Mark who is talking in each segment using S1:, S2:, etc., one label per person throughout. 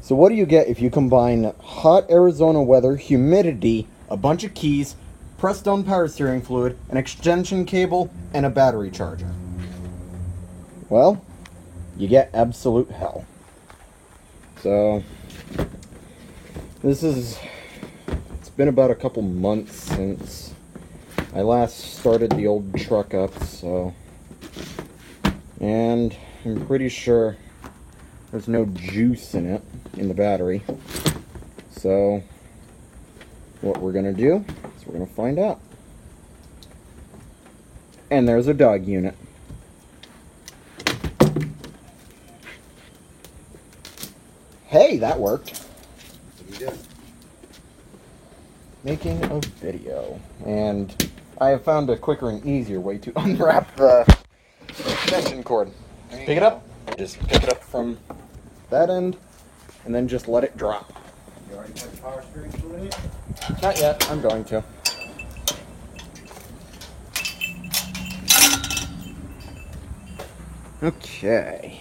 S1: So what do you get if you combine hot Arizona weather, humidity, a bunch of keys, press-down power steering fluid, an extension cable, and a battery charger? Well, you get absolute hell. So, it's been about a couple months since I last started the old truck up, and I'm pretty sure there's no juice in it, in the battery. So, what we're gonna do is we're gonna find out. And there's a dog unit. Hey, that worked.
S2: What are you doing?
S1: Making a video. And I have found a quicker and easier way to unwrap the extension cord. Pick it up. Just pick it up from that end, and then just let it drop.
S2: You already put power steering fluid in it?
S1: Not yet. I'm going to. Okay.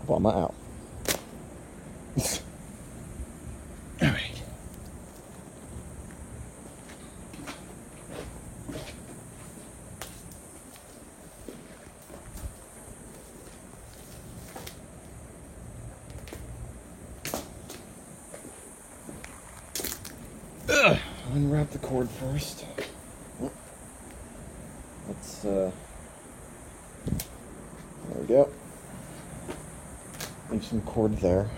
S1: Obama out. All right. Unwrap the cord first. There we go. Leave some cord there.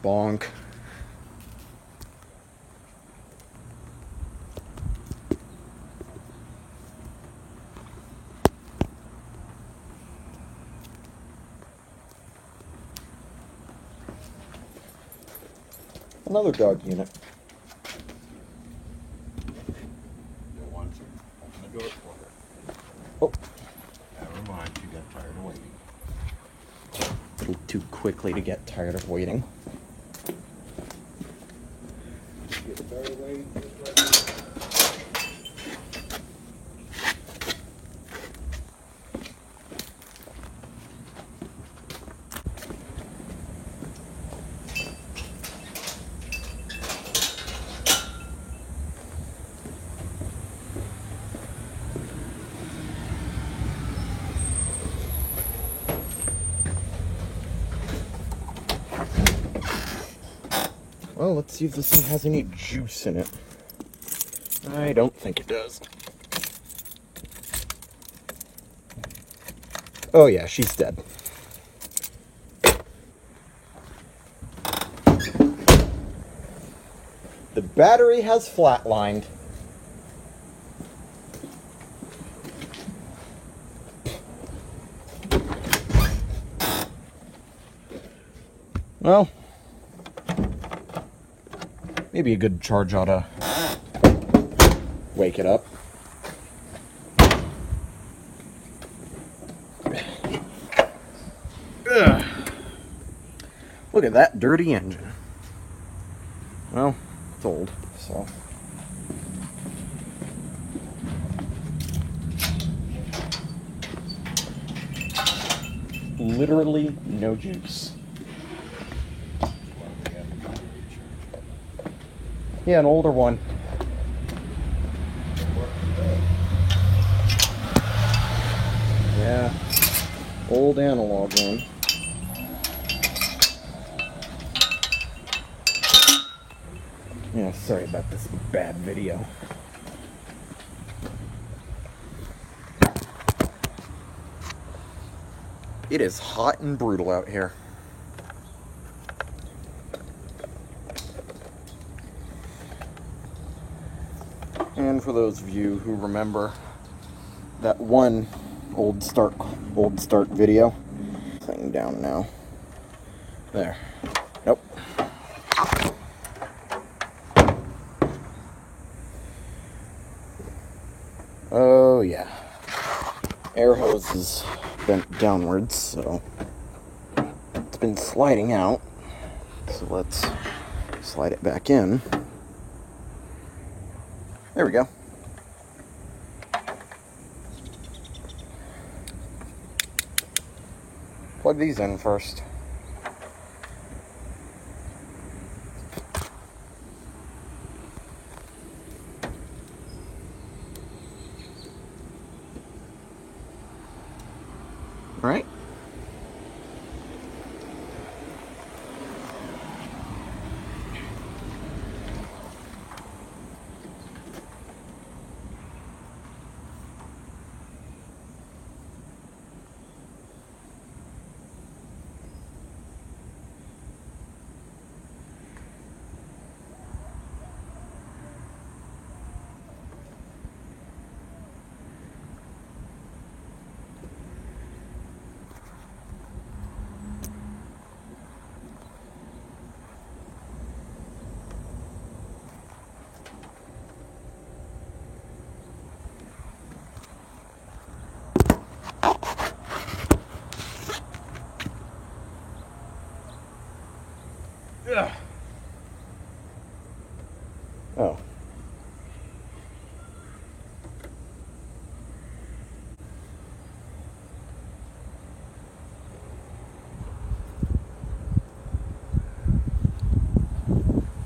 S1: Bonk. Another dog unit.
S2: Don't want to open the door for her.
S1: Oh.
S2: Never mind, she got tired of waiting.
S1: A little too quickly to get tired of waiting.
S2: Get tired of waiting.
S1: Well, let's see if this thing has any juice in it. I don't think it does. Oh yeah, she's dead. The battery has flatlined. Well, maybe a good charge ought to wake it up. Ugh. Look at that dirty engine. Well, it's old, so. Literally no juice. Yeah, an older one. Yeah, old analog one. Yeah, sorry about this bad video. It is hot and brutal out here. And for those of you who remember that one old start video. Thing down now. There. Nope. Oh yeah. Air hose is bent downwards, so it's been sliding out. So let's slide it back in. There we go. Plug these in first. All right. Ugh. Oh.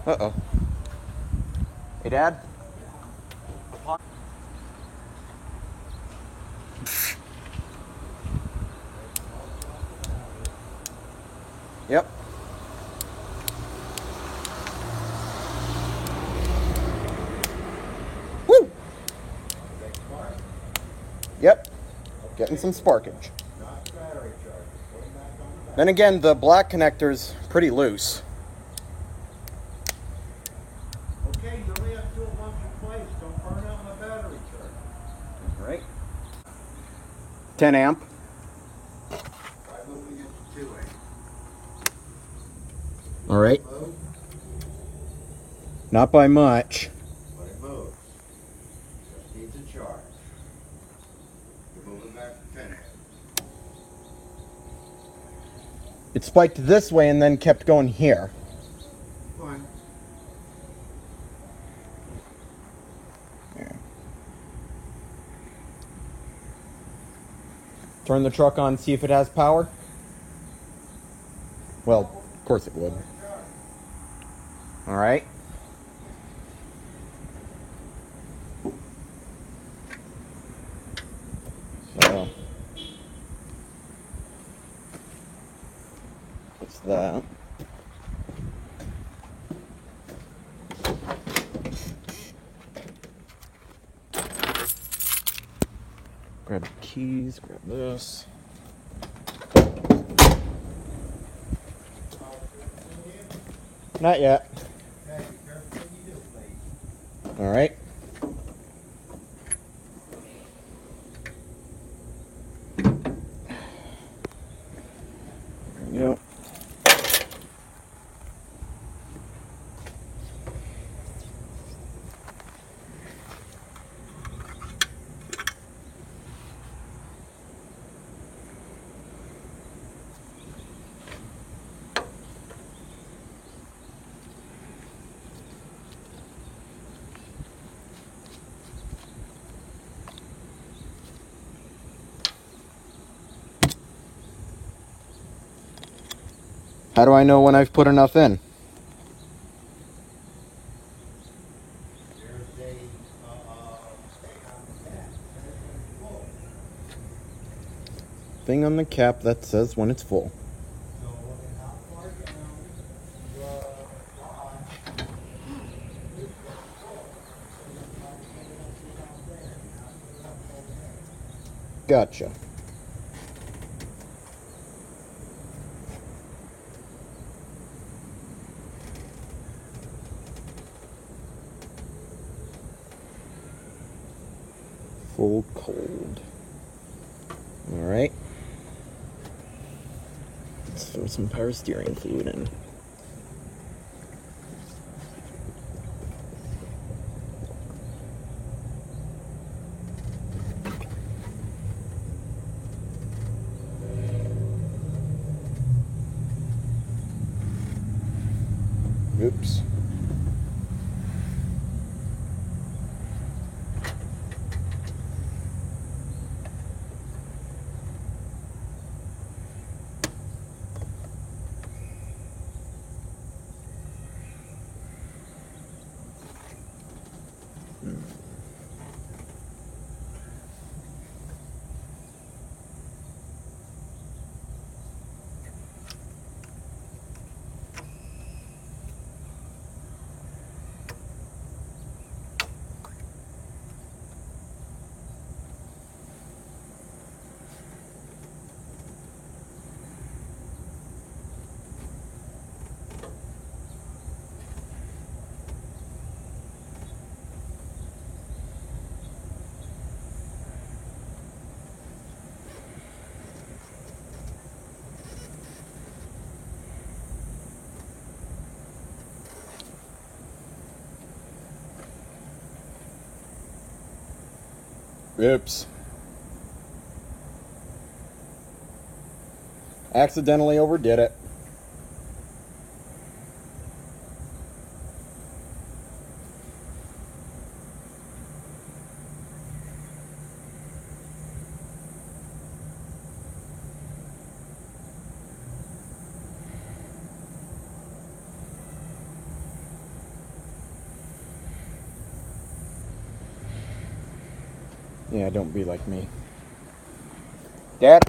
S1: Uh-oh. Hey, Dad? Yep. Woo! Yep. Getting some sparkage. Then again, the black connector's pretty loose.
S2: Okay, you only have to do it once or twice. Don't burn out my battery charger.
S1: All right. 10 amp.
S2: Try moving it to 2 amp.
S1: All right.
S2: Move,
S1: Not by much.
S2: but it moves. Just needs a charge. You move it back to 10 amp.
S1: It spiked this way and then kept going here.
S2: Fine.
S1: Yeah. Turn the truck on, see if it has power. Well, of course it would. All right. So, what's that? Grab the keys, grab this. Not yet.
S2: Okay, be careful what you do, please.
S1: All right. There we go. How do I know when I've put enough in?
S2: There's a thing on the back. It's full.
S1: Thing on the cap that says when it's full.
S2: So looking how far down the line is full.
S1: Gotcha. Full cold. Alright. Let's throw some power steering fluid in. Oops. Oops. Accidentally overdid it. Yeah, don't be like me. Dad?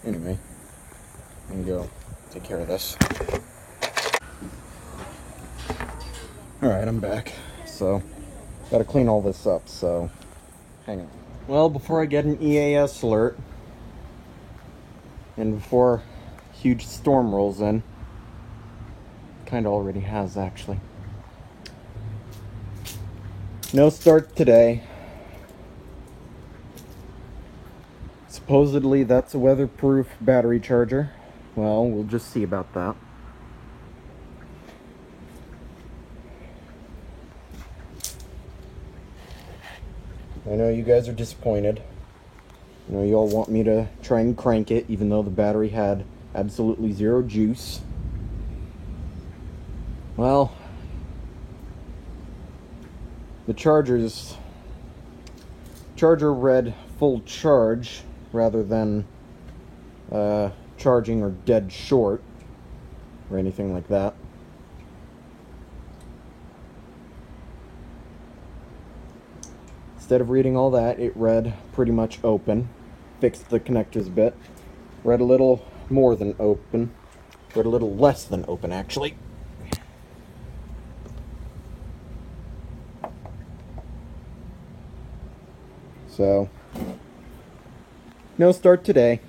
S1: Anyway, I'm gonna go take care of this. Alright, I'm back. So, gotta clean all this up, so hang on. Well, before I get an EAS alert, and before a huge storm rolls in, kinda already has actually. No start today. Supposedly that's a weatherproof battery charger. Well, we'll just see about that. I know you guys are disappointed. I know you all want me to try and crank it, even though the battery had absolutely zero juice. Well, the charger read full charge rather than charging or dead short or anything like that. Instead of reading all that, it read pretty much open. Fixed the connectors a bit. Read a little more than open. Read a little less than open, actually. So, no start today.